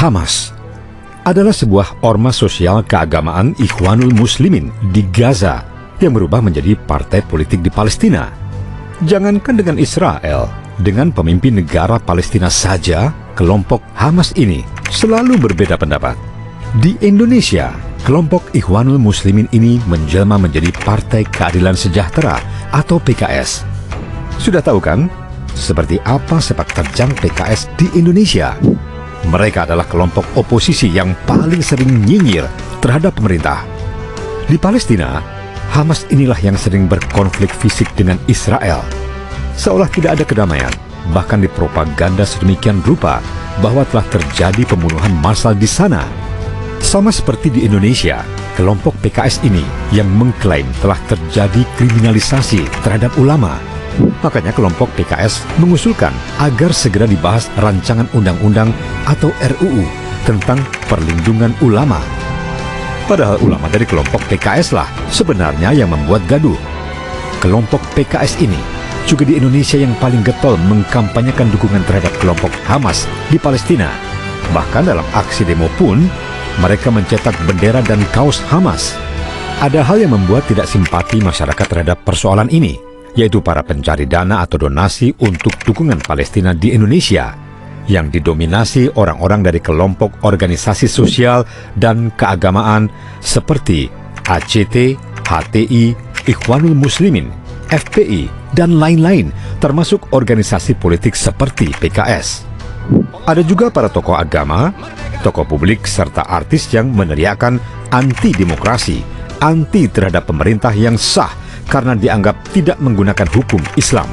Hamas adalah sebuah ormas sosial keagamaan Ikhwanul Muslimin di Gaza yang berubah menjadi partai politik di Palestina. Jangankan dengan Israel, dengan pemimpin negara Palestina saja, kelompok Hamas ini selalu berbeda pendapat. Di Indonesia, kelompok Ikhwanul Muslimin ini menjelma menjadi Partai Keadilan Sejahtera atau PKS. Sudah tahu kan, seperti apa sepak terjang PKS di Indonesia? Mereka adalah kelompok oposisi yang paling sering nyinyir terhadap pemerintah. Di Palestina, Hamas inilah yang sering berkonflik fisik dengan Israel. Seolah tidak ada kedamaian, bahkan dipropaganda sedemikian rupa bahwa telah terjadi pembunuhan massal di sana. Sama seperti di Indonesia, kelompok PKS ini yang mengklaim telah terjadi kriminalisasi terhadap ulama. Makanya kelompok PKS mengusulkan agar segera dibahas rancangan undang-undang atau RUU tentang perlindungan ulama. Padahal ulama dari kelompok PKS lah sebenarnya yang membuat gaduh. Kelompok PKS ini juga di Indonesia yang paling getol mengkampanyekan dukungan terhadap kelompok Hamas di Palestina. Bahkan dalam aksi demo pun, mereka mencetak bendera dan kaos Hamas. Ada hal yang membuat tidak simpati masyarakat terhadap persoalan ini, yaitu para pencari dana atau donasi untuk dukungan Palestina di Indonesia, yang didominasi orang-orang dari kelompok organisasi sosial dan keagamaan seperti ACT, HTI, Ikhwanul Muslimin, FPI, dan lain-lain, termasuk organisasi politik seperti PKS. Ada juga para tokoh agama, tokoh publik, serta artis yang meneriakan anti-demokrasi, anti terhadap pemerintah yang sah karena dianggap tidak menggunakan hukum Islam.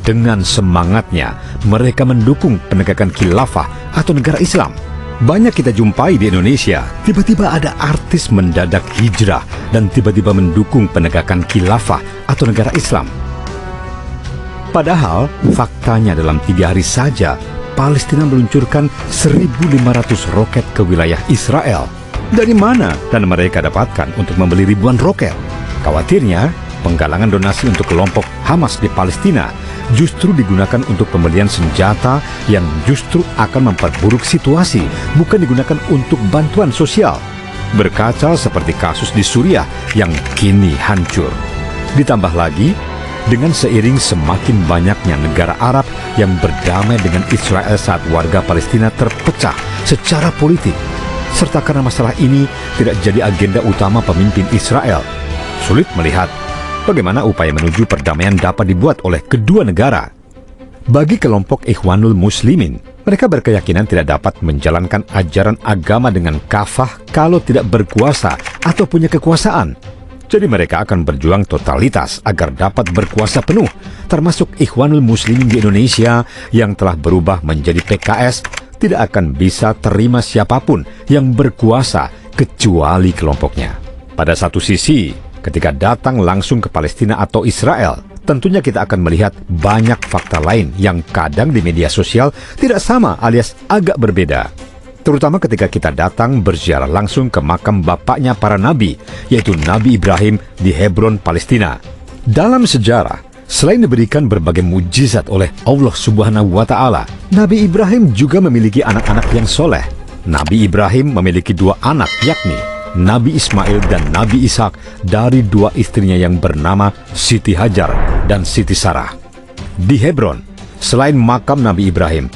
Dengan semangatnya, mereka mendukung penegakan khilafah atau negara Islam. Banyak kita jumpai di Indonesia, tiba-tiba ada artis mendadak hijrah dan tiba-tiba mendukung penegakan khilafah atau negara Islam. Padahal, faktanya dalam 3 hari saja, Palestina meluncurkan 1.500 roket ke wilayah Israel. Dari mana dan mereka dapatkan untuk membeli ribuan roket? Khawatirnya, penggalangan donasi untuk kelompok Hamas di Palestina justru digunakan untuk pembelian senjata yang justru akan memperburuk situasi, bukan digunakan untuk bantuan sosial. Berkaca seperti kasus di Suriah yang kini hancur. Ditambah lagi, dengan seiring semakin banyaknya negara Arab yang berdamai dengan Israel saat warga Palestina terpecah secara politik, serta karena masalah ini tidak jadi agenda utama pemimpin Israel, sulit melihat bagaimana upaya menuju perdamaian dapat dibuat oleh kedua negara. Bagi kelompok Ikhwanul Muslimin, mereka berkeyakinan tidak dapat menjalankan ajaran agama dengan kafah kalau tidak berkuasa atau punya kekuasaan. Jadi mereka akan berjuang totalitas agar dapat berkuasa penuh, termasuk Ikhwanul Muslimin di Indonesia yang telah berubah menjadi PKS, tidak akan bisa terima siapapun yang berkuasa kecuali kelompoknya. Pada satu sisi, ketika datang langsung ke Palestina atau Israel, tentunya kita akan melihat banyak fakta lain yang kadang di media sosial tidak sama alias agak berbeda. Terutama ketika kita datang berziarah langsung ke makam bapaknya para nabi, yaitu Nabi Ibrahim di Hebron, Palestina. Dalam sejarah, selain diberikan berbagai mujizat oleh Allah Subhanahu wa Ta'ala, Nabi Ibrahim juga memiliki anak-anak yang soleh. Nabi Ibrahim memiliki 2 anak, yakni Nabi Ismail dan Nabi Ishak dari 2 istrinya yang bernama Siti Hajar dan Siti Sarah. Di Hebron, selain makam Nabi Ibrahim,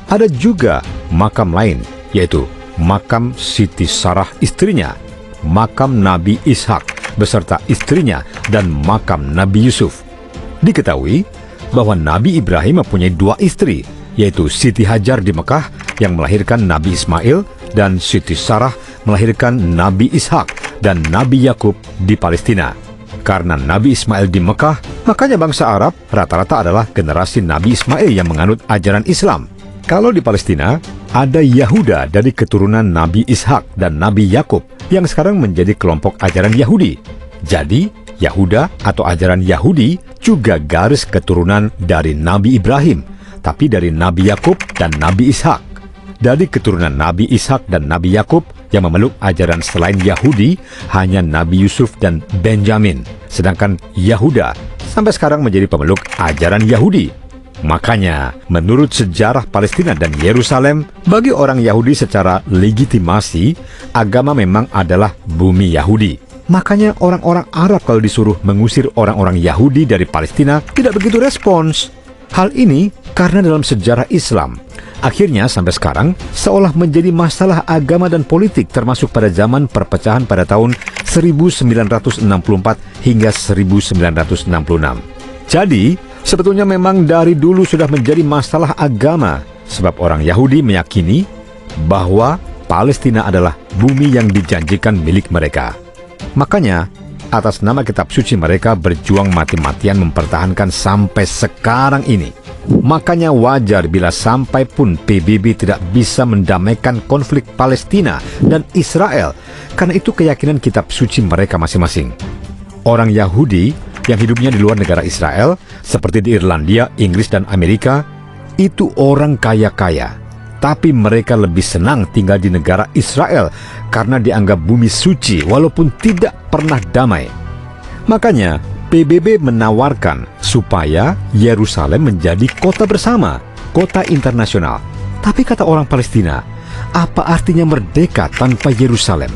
ada juga makam lain, yaitu makam Siti Sarah istrinya, makam Nabi Ishak beserta istrinya, dan makam Nabi Yusuf. Diketahui bahwa Nabi Ibrahim mempunyai 2 istri, yaitu Siti Hajar di Mekah yang melahirkan Nabi Ismail, dan Siti Sarah melahirkan Nabi Ishak dan Nabi Yakub di Palestina. Karena Nabi Ismail di Mekah, makanya bangsa Arab rata-rata adalah generasi Nabi Ismail yang menganut ajaran Islam. Kalau di Palestina, ada Yahuda dari keturunan Nabi Ishak dan Nabi Yakub yang sekarang menjadi kelompok ajaran Yahudi. Jadi, Yahuda atau ajaran Yahudi juga garis keturunan dari Nabi Ibrahim, tapi dari Nabi Yakub dan Nabi Ishak. Dari keturunan Nabi Ishak dan Nabi Yakub yang memeluk ajaran selain Yahudi hanya Nabi Yusuf dan Benjamin, sedangkan Yahuda sampai sekarang menjadi pemeluk ajaran Yahudi. Makanya, menurut sejarah Palestina dan Yerusalem, bagi orang Yahudi secara legitimasi, agama memang adalah bumi Yahudi. Makanya orang-orang Arab kalau disuruh mengusir orang-orang Yahudi dari Palestina tidak begitu respons. Hal ini karena dalam sejarah Islam, akhirnya sampai sekarang seolah menjadi masalah agama dan politik, termasuk pada zaman perpecahan pada tahun 1964 hingga 1966. Jadi, sebetulnya memang dari dulu sudah menjadi masalah agama, sebab orang Yahudi meyakini bahwa Palestina adalah bumi yang dijanjikan milik mereka. Makanya, atas nama kitab suci mereka berjuang mati-matian mempertahankan sampai sekarang ini. Makanya wajar bila sampai pun PBB tidak bisa mendamaikan konflik Palestina dan Israel, karena itu keyakinan kitab suci mereka masing-masing. Orang Yahudi yang hidupnya di luar negara Israel, seperti di Irlandia, Inggris, dan Amerika, itu orang kaya-kaya. Tapi mereka lebih senang tinggal di negara Israel karena dianggap bumi suci walaupun tidak pernah damai. Makanya, PBB menawarkan supaya Yerusalem menjadi kota bersama, kota internasional. Tapi kata orang Palestina, apa artinya merdeka tanpa Yerusalem?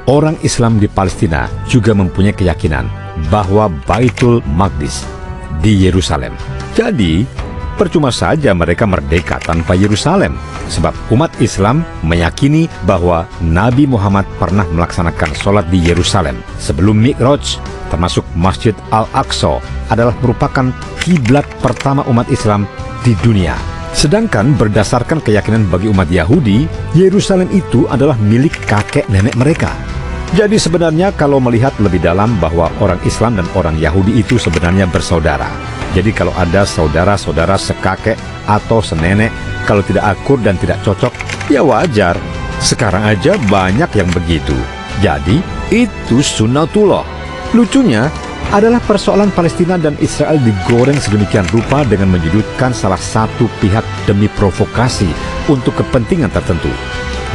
Orang Islam di Palestina juga mempunyai keyakinan bahwa Baitul Maqdis di Yerusalem. Jadi, percuma saja mereka merdeka tanpa Yerusalem, sebab umat Islam meyakini bahwa Nabi Muhammad pernah melaksanakan sholat di Yerusalem sebelum Mi'raj, termasuk Masjid Al-Aqsa adalah merupakan kiblat pertama umat Islam di dunia. Sedangkan berdasarkan keyakinan bagi umat Yahudi, Yerusalem itu adalah milik kakek nenek mereka. Jadi sebenarnya kalau melihat lebih dalam bahwa orang Islam dan orang Yahudi itu sebenarnya bersaudara. Jadi kalau ada saudara-saudara sekakek atau senenek, kalau tidak akur dan tidak cocok, ya wajar. Sekarang aja banyak yang begitu. Jadi itu sunnatullah. Lucunya adalah persoalan Palestina dan Israel digoreng sedemikian rupa dengan menyudutkan salah satu pihak demi provokasi untuk kepentingan tertentu.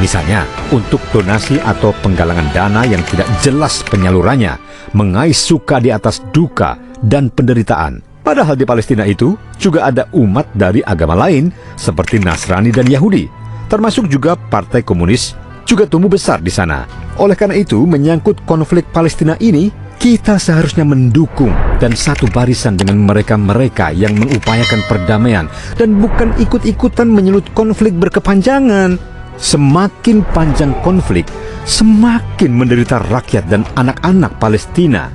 Misalnya, untuk donasi atau penggalangan dana yang tidak jelas penyalurannya, mengais suka di atas duka dan penderitaan. Padahal di Palestina itu juga ada umat dari agama lain seperti Nasrani dan Yahudi, termasuk juga Partai Komunis juga tumbuh besar di sana. Oleh karena itu, menyangkut konflik Palestina ini, kita seharusnya mendukung dan satu barisan dengan mereka-mereka yang mengupayakan perdamaian dan bukan ikut-ikutan menyulut konflik berkepanjangan. Semakin panjang konflik, semakin menderita rakyat dan anak-anak Palestina.